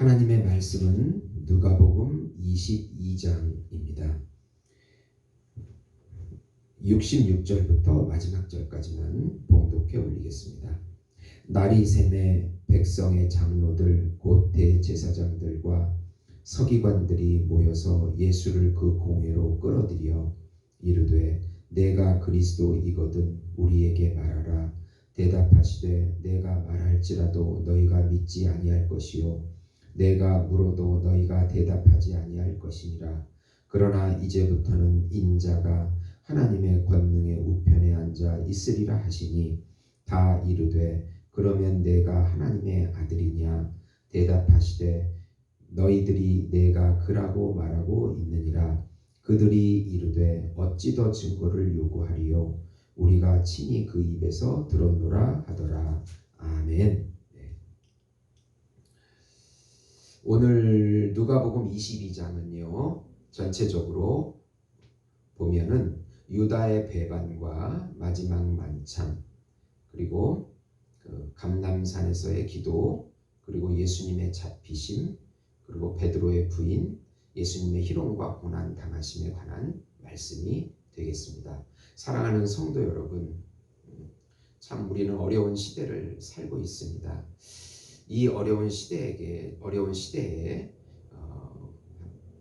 하나님의 말씀은 누가복음 22장입니다. 66절부터 마지막 절까지만 봉독해 올리겠습니다. 날이 새매 백성의 장로들 곧 대제사장들과 서기관들이 모여서 예수를 그 공회로 끌어들여 이르되 내가 그리스도이거든 우리에게 말하라. 대답하시되 내가 말할지라도 너희가 믿지 아니할 것이요 내가 물어도 너희가 대답하지 아니할 것이니라. 그러나 이제부터는 인자가 하나님의 권능의 우편에 앉아 있으리라 하시니 다 이르되 그러면 내가 하나님의 아들이냐. 대답하시되 너희들이 내가 그라고 말하고 있느니라. 그들이 이르되 어찌 더 증거를 요구하리요. 우리가 친히 그 입에서 들었노라 하더라. 아멘. 오늘 누가복음 22장은요. 전체적으로 보면은 유다의 배반과 마지막 만찬, 그리고 그 감람산에서의 기도, 그리고 예수님의 잡히심, 그리고 베드로의 부인, 예수님의 희롱과 고난 당하심에 관한 말씀이 되겠습니다. 사랑하는 성도 여러분, 참 우리는 어려운 시대를 살고 있습니다. 이 어려운 시대에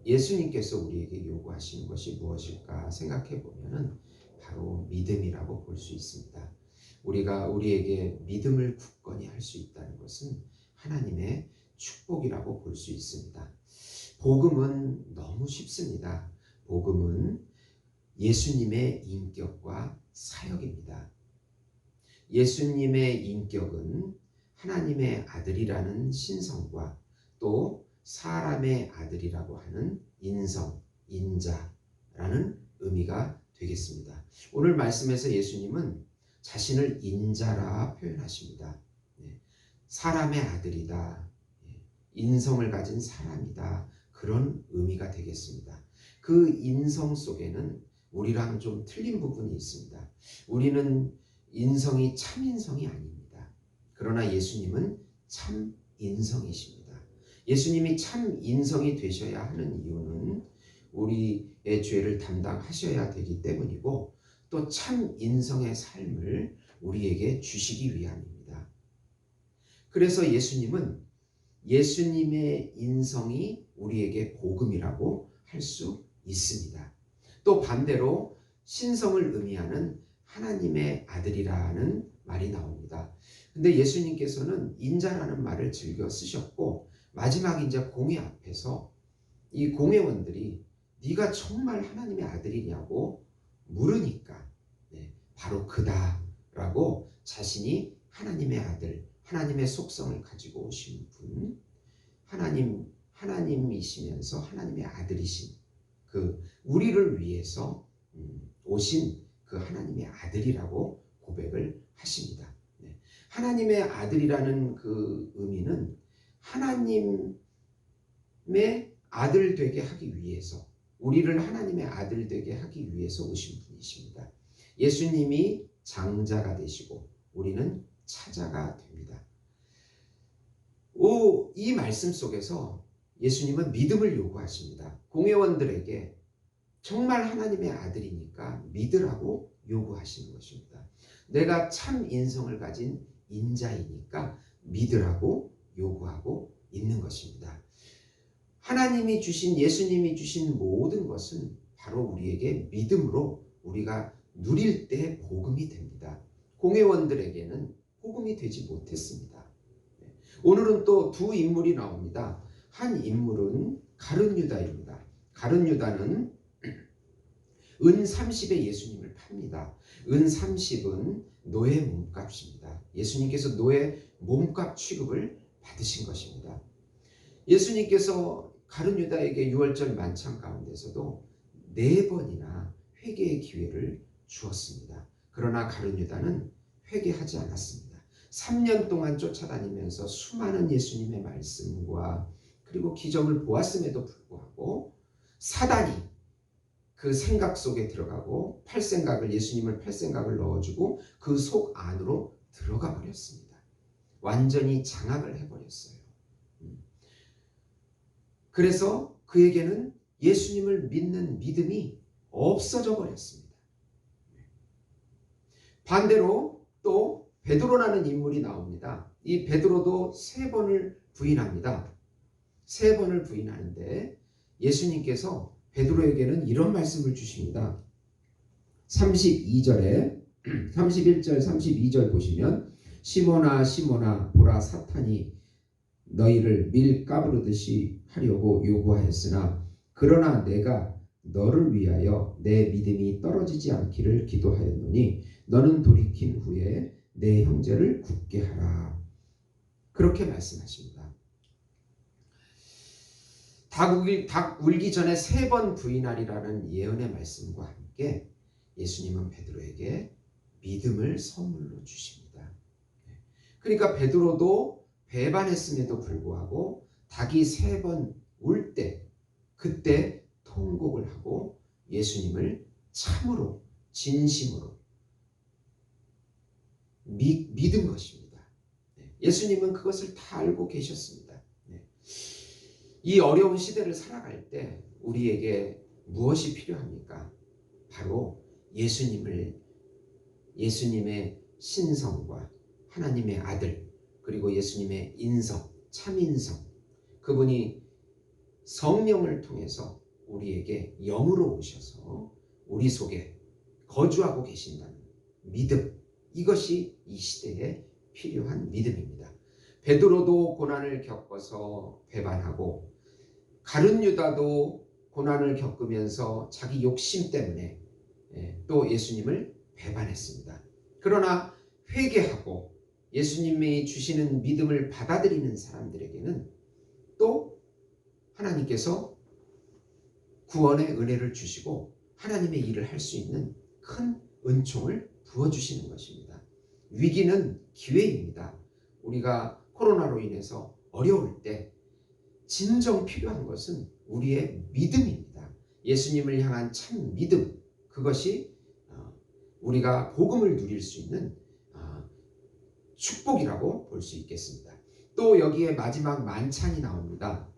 예수님께서 우리에게 요구하시는 것이 무엇일까 생각해 보면은 바로 믿음이라고 볼 수 있습니다. 우리에게 믿음을 굳건히 할 수 있다는 것은 하나님의 축복이라고 볼 수 있습니다. 복음은 너무 쉽습니다. 복음은 예수님의 인격과 사역입니다. 예수님의 인격은 하나님의 아들이라는 신성과 또 사람의 아들이라고 하는 인성, 인자라는 의미가 되겠습니다. 오늘 말씀에서 예수님은 자신을 인자라 표현하십니다. 사람의 아들이다, 인성을 가진 사람이다, 그런 의미가 되겠습니다. 그 인성 속에는 우리랑 좀 틀린 부분이 있습니다. 우리는 인성이 참 인성이 아닙니다. 그러나 예수님은 참 인성이십니다. 예수님이 참 인성이 되셔야 하는 이유는 우리의 죄를 담당하셔야 되기 때문이고 또 참 인성의 삶을 우리에게 주시기 위함입니다. 그래서 예수님은 예수님의 인성이 우리에게 복음이라고 할 수 있습니다. 또 반대로 신성을 의미하는 하나님의 아들이라는 말이 나옵니다. 근데 예수님께서는 인자라는 말을 즐겨 쓰셨고 마지막 이제 공회 앞에서 이 공회원들이 네가 정말 하나님의 아들이냐고 물으니까 바로 그다라고 자신이 하나님의 아들, 하나님의 속성을 가지고 오신 분, 하나님이시면서 하나님의 아들이신 그 우리를 위해서 오신 그 하나님의 아들이라고 고백을 하십니다. 하나님의 아들이라는 그 의미는 하나님의 아들 되게 하기 위해서, 우리를 하나님의 아들 되게 하기 위해서 오신 분이십니다. 예수님이 장자가 되시고 우리는 차자가 됩니다. 이 말씀 속에서 예수님은 믿음을 요구하십니다. 공회원들에게 정말 하나님의 아들이니까 믿으라고 요구하시는 것입니다. 내가 참 인성을 가진 인자이니까 믿으라고 요구하고 있는 것입니다. 하나님이 주신, 예수님이 주신 모든 것은 바로 우리에게 믿음으로 우리가 누릴 때 복음이 됩니다. 공회원들에게는 복음이 되지 못했습니다. 오늘은 또 두 인물이 나옵니다. 한 인물은 가룟 유다입니다. 가룟 유다는 은 30에 예수님을 팝니다. 은 30은 노예 몸값입니다. 예수님께서 노예 몸값 취급을 받으신 것입니다. 예수님께서 가룟 유다에게 유월절 만찬 가운데서도 4번이나 회개의 기회를 주었습니다. 그러나 가룟 유다는 회개하지 않았습니다. 3년 동안 쫓아다니면서 수많은 예수님의 말씀과 그리고 기적을 보았음에도 불구하고 사단이 그 생각 속에 들어가고 예수님을 팔생각을 넣어주고 그 속 안으로 들어가 버렸습니다. 완전히 장악을 해버렸어요. 그래서 그에게는 예수님을 믿는 믿음이 없어져 버렸습니다. 반대로 또 베드로라는 인물이 나옵니다. 이 베드로도 3번을 부인합니다. 3번을 부인하는데 예수님께서 베드로에게는 이런 말씀을 주십니다. 31절 32절 보시면 시몬아 시몬아 보라 사탄이 너희를 밀 까부르듯이 하려고 요구하였으나 그러나 내가 너를 위하여 내 믿음이 떨어지지 않기를 기도하였노니 너는 돌이킨 후에 내 형제를 굳게 하라. 그렇게 말씀하십니다. 닭 울기 전에 3번 부인하리라는 예언의 말씀과 함께 예수님은 베드로에게 믿음을 선물로 주십니다. 그러니까 베드로도 배반했음에도 불구하고 닭이 3번 울 때 그때 통곡을 하고 예수님을 참으로 진심으로 믿은 것입니다. 예수님은 그것을 다 알고 계셨습니다. 이 어려운 시대를 살아갈 때 우리에게 무엇이 필요합니까? 바로 예수님의 신성과 하나님의 아들 그리고 예수님의 인성, 참인성, 그분이 성령을 통해서 우리에게 영으로 오셔서 우리 속에 거주하고 계신다는 믿음, 이것이 이 시대에 필요한 믿음입니다. 베드로도 고난을 겪어서 배반하고 가룟 유다도 고난을 겪으면서 자기 욕심 때문에 또 예수님을 배반했습니다. 그러나 회개하고 예수님이 주시는 믿음을 받아들이는 사람들에게는 또 하나님께서 구원의 은혜를 주시고 하나님의 일을 할 수 있는 큰 은총을 부어주시는 것입니다. 위기는 기회입니다. 우리가 코로나로 인해서 어려울 때 진정 필요한 것은 우리의 믿음입니다. 예수님을 향한 참 믿음, 그것이 우리가 복음을 누릴 수 있는 축복이라고 볼 수 있겠습니다. 또 여기에 마지막 만찬이 나옵니다.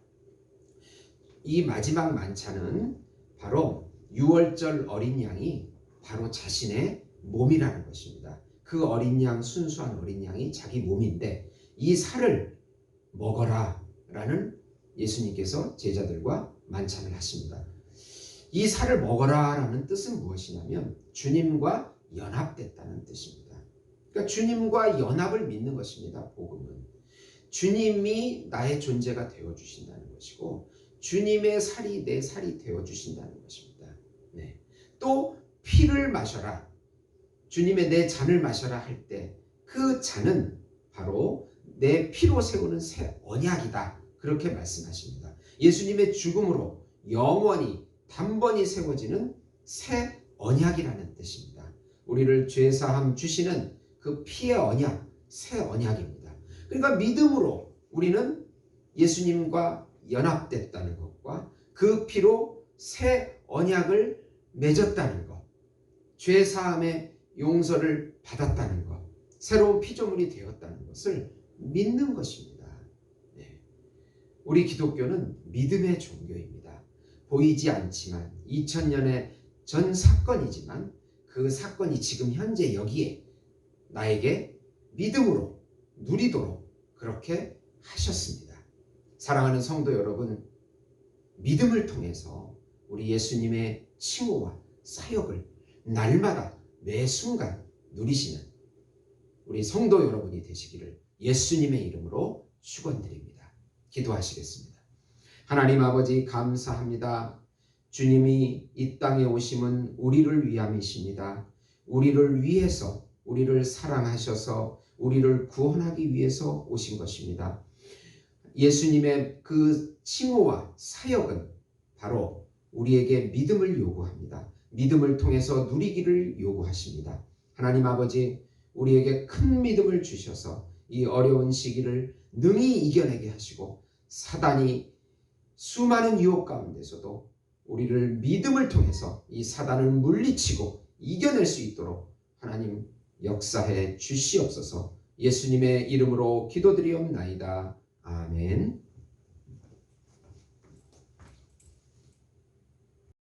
이 마지막 만찬은 바로 6월절 어린 양이 바로 자신의 몸이라는 것입니다. 그 어린 양, 순수한 어린 양이 자기 몸인데 이 살을 먹어라 라는 예수님께서 제자들과 만찬을 하십니다. 이 살을 먹어라 라는 뜻은 무엇이냐면 주님과 연합됐다는 뜻입니다. 그러니까 주님과 연합을 믿는 것입니다. 복음은 주님이 나의 존재가 되어주신다는 것이고 주님의 살이 내 살이 되어주신다는 것입니다. 또 피를 마셔라, 주님의 내 잔을 마셔라 할 때 그 잔은 바로 내 피로 세우는 새 언약이다, 그렇게 말씀하십니다. 예수님의 죽음으로 영원히 단번이 세워지는 새 언약이라는 뜻입니다. 우리를 죄사함 주시는 그 피의 언약, 새 언약입니다. 그러니까 믿음으로 우리는 예수님과 연합됐다는 것과 그 피로 새 언약을 맺었다는 것, 죄사함의 용서를 받았다는 것, 새로운 피조물이 되었다는 것을 믿는 것입니다. 우리 기독교는 믿음의 종교입니다. 보이지 않지만 2000년의 전 사건이지만 그 사건이 지금 현재 여기에 나에게 믿음으로 누리도록 그렇게 하셨습니다. 사랑하는 성도 여러분, 믿음을 통해서 우리 예수님의 칭호와 사역을 날마다 매 순간 누리시는 우리 성도 여러분이 되시기를 예수님의 이름으로 축원드립니다. 기도하시겠습니다. 하나님 아버지, 감사합니다. 주님이 이 땅에 오심은 우리를 위함이십니다. 우리를 위해서, 우리를 사랑하셔서 우리를 구원하기 위해서 오신 것입니다. 예수님의 그 칭호와 사역은 바로 우리에게 믿음을 요구합니다. 믿음을 통해서 누리기를 요구하십니다. 하나님 아버지, 우리에게 큰 믿음을 주셔서 이 어려운 시기를 능히 이겨내게 하시고 사단이 수많은 유혹 가운데서도 우리를 믿음을 통해서 이 사단을 물리치고 이겨낼 수 있도록 하나님 역사해 주시옵소서. 예수님의 이름으로 기도드리옵나이다. 아멘.